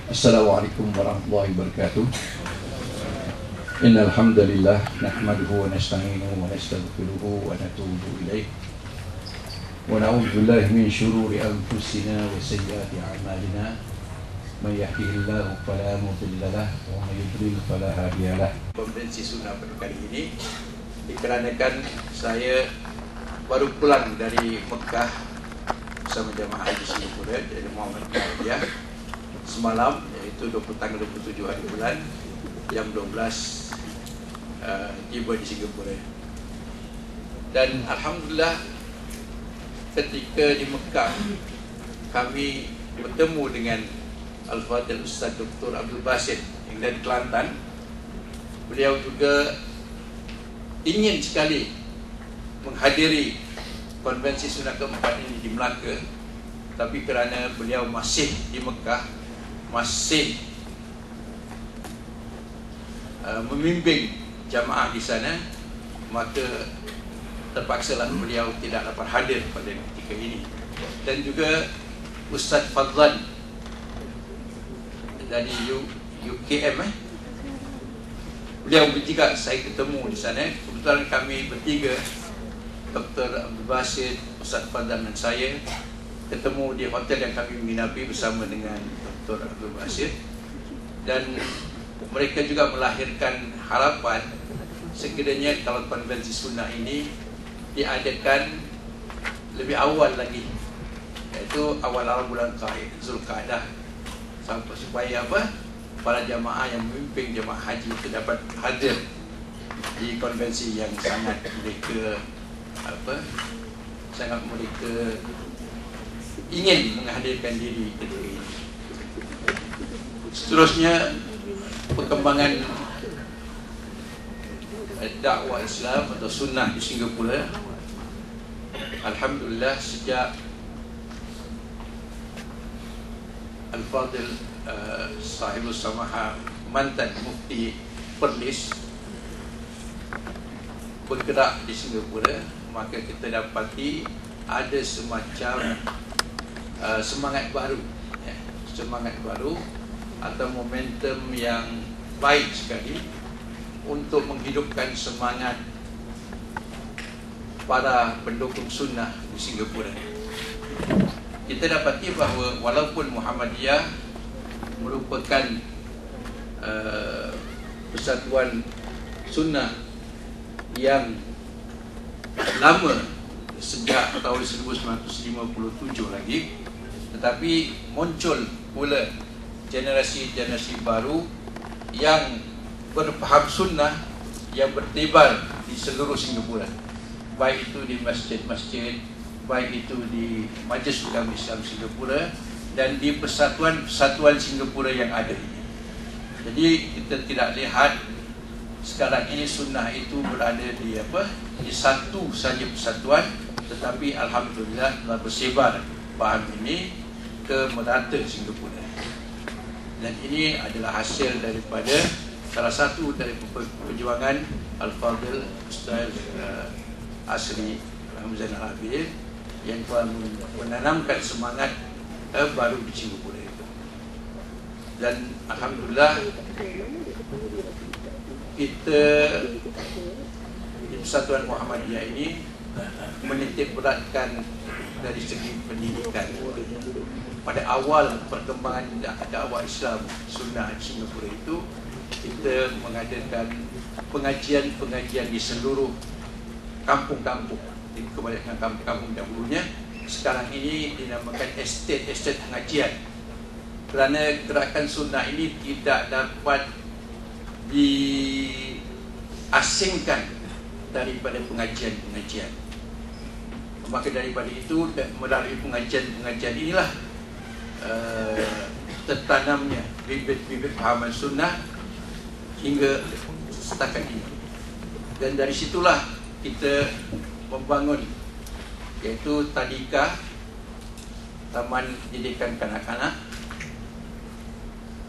Assalamualaikum warahmatullahi wabarakatuh. Innal hamdalillah nahmaduhu wa nasta'inuhu wa nastaghfiruhu wa natubu ilaih. Wa na'udzu billahi min shururi anfusina wa sayyiati a'malina. May yahdihillahu fala mudilla lahu wa may yudlil fala hadiya lahu. Konferensi sunnah pada kali ini dikarenakan saya baru pulang dari Mekah bersama jemaah haji Singapura dari Muhammadiyah semalam, iaitu tanggal 27 hari bulan jam 12 tiba di Singapura. Dan alhamdulillah ketika di Mekah kami bertemu dengan Al-Fadhil Ustaz Dr. Abdul Basit yang dari Kelantan. Beliau juga ingin sekali menghadiri konvensi sunnah keempat ini di Melaka, tapi kerana beliau masih di Mekah, masih membimbing jamaah di sana, maka terpaksalah beliau tidak dapat hadir pada ketika ini. Dan juga Ustaz Fadlan dari UKM, beliau bertiga saya ketemu di sana. Kebetulan kami bertiga, Dr. Abdul Basit, Ustaz Fadlan dan saya, ketemu di hotel yang kami menginapi bersama dengan Dr. Abdul Basit. Dan mereka juga melahirkan harapan sekiranya kalau konvensi sunnah ini diadakan lebih awal lagi, iaitu awal-awal bulan Zulqa'dah, supaya para jamaah yang memimpin jamaah haji itu dapat hadir di konvensi yang sangat mereka ingin menghadirkan diri ketika ini. Seterusnya, perkembangan dakwah Islam atau sunnah di Singapura, alhamdulillah sejak Al-Fadhil Sahibus Samaha, mantan Mufti Perlis, bergerak di Singapura, maka kita dapati ada semacam semangat baru atau momentum yang baik sekali untuk menghidupkan semangat para pendukung sunnah di Singapura. Kita dapati bahawa walaupun Muhammadiyah merupakan persatuan sunnah yang lama sejak tahun 1957 lagi, tetapi muncul pula generasi-generasi baru yang berfaham sunnah yang bertebar di seluruh Singapura, baik itu di masjid-masjid, baik itu di Majlis Ulama Islam Singapura dan di persatuan-persatuan Singapura yang ada ini. Jadi kita tidak lihat sekarang ini sunnah itu berada di satu saja persatuan, tetapi alhamdulillah telah bersebar faham ini ke merata Singapura. Dan ini adalah hasil daripada salah satu dari perjuangan Al-Fadhil Ustaz Asri Hamzan Al-Habib yang telah menanamkan semangat baru di Singapura itu. Dan alhamdulillah kita di Persatuan Muhammadiyah ini menitik beratkan dari segi pendidikan. Pada awal perkembangan dakwah Islam sunnah di Singapura itu, kita mengadakan pengajian-pengajian di seluruh kampung-kampung. Di kebanyakan kampung-kampung dahulunya, sekarang ini dinamakan estate pengajian. Kerana gerakan sunnah ini tidak dapat diasingkan daripada pengajian-pengajian. Maka daripada itu, melalui pengajian-pengajian inilah tertanamnya bibit-bibit pahaman sunnah hingga setakat ini. Dan dari situlah kita membangun, iaitu tadika, Taman Didikan Kanak-kanak,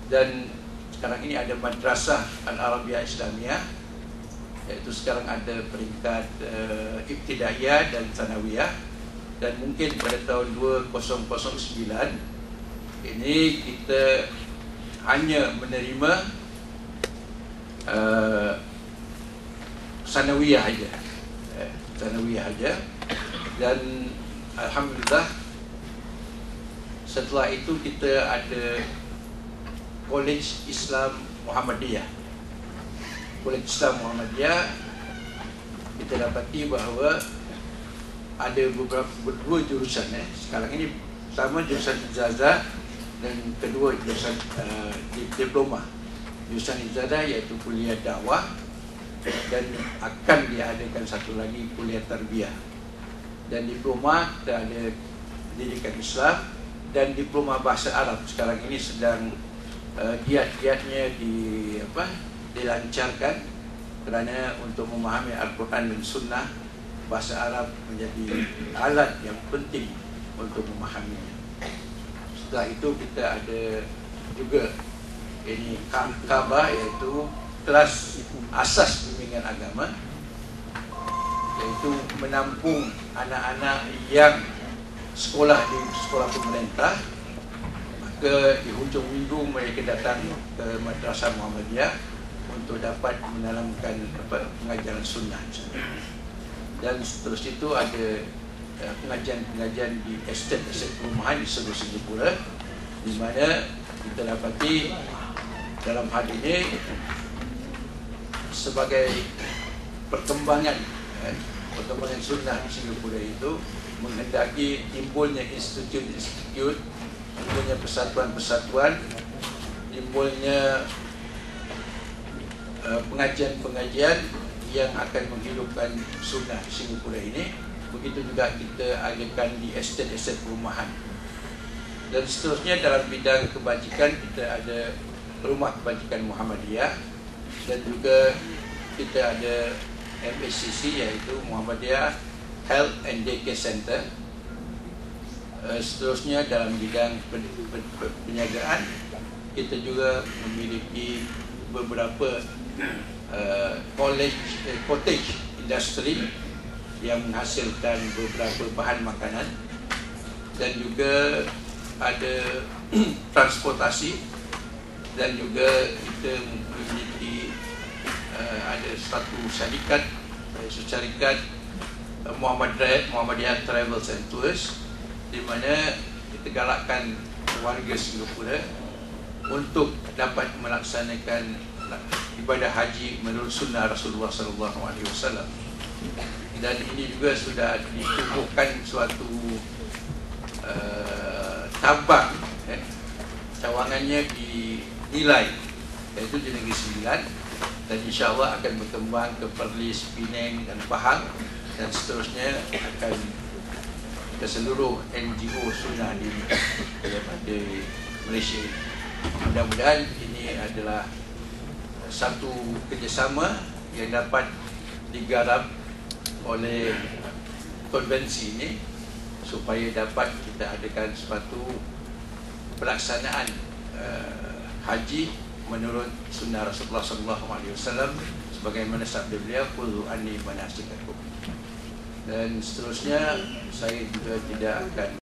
dan sekarang ini ada Madrasah Al-Arabiyah Islamiyah, iaitu sekarang ada peringkat Ibtidaiyah dan Sanawiyah. Dan mungkin pada tahun 2009 ini kita hanya menerima sanawiyah aja, sanawiyah aja. Dan alhamdulillah setelah itu kita ada College Islam Muhammadiyah. College Islam Muhammadiyah, kita dapati bahawa ada dua jurusan. Sekarang ini pertama jurusan ijazah dan kedua jurusan diploma. Jurusan ijazah iaitu kuliah dakwah, dan akan diadakan satu lagi kuliah tarbiyah. Dan diploma kita ada pendidikan Islam dan diploma bahasa Arab. Sekarang ini sedang giat-giatnya dilancarkan, kerana untuk memahami Al-Quran dan Sunnah, bahasa Arab menjadi alat yang penting untuk memahaminya. Setelah itu kita ada juga ini KABA, iaitu kelas asas bimbingan agama, iaitu menampung anak-anak yang sekolah di sekolah pemerintah. Maka di hujung minggu mereka datang ke Madrasah Muhammadiyah untuk dapat menanamkan pengajaran sunnah. Dan seterus itu ada pengajian-pengajian di estet-estet perumahan di seluruh Singapura, di mana kita dapati dalam hal ini sebagai perkembangan sunnah di Singapura itu menghendaki timbulnya institut-institut, timbulnya persatuan-persatuan, timbulnya pengajian-pengajian yang akan menghidupkan sunnah di Singapura ini. Begitu juga kita adakan di estet-estet perumahan. Dan seterusnya dalam bidang kebajikan, kita ada Rumah Kebajikan Muhammadiyah, dan juga kita ada MSCC, iaitu Muhammadiyah Health and Daycare Center. Seterusnya dalam bidang perniagaan, kita juga memiliki beberapa cottage industry yang menghasilkan beberapa bahan makanan, dan juga ada transportasi, dan juga kita memiliki ada satu syarikat Muhammadiyah Travels and Tours, di mana kita galakkan warga Singapura untuk dapat melaksanakan ibadah haji menurut sunnah Rasulullah SAW. Dan ini juga sudah ditumbuhkan suatu tabang, cawangannya dinilai, iaitu di Negeri Sembilan, dan insyaAllah akan berkembang ke Perlis, Penang dan Pahang, dan seterusnya akan ke seluruh NGO sunnah daripada Malaysia. Mudah-mudahan ini adalah satu kerjasama yang dapat digarap oleh konvensi ini, supaya dapat kita adakan suatu pelaksanaan haji menurut sunnah Rasulullah SAW, sebagaimana sabda beliau, "Khudhu anni manasikakum." Dan seterusnya saya juga tidak akan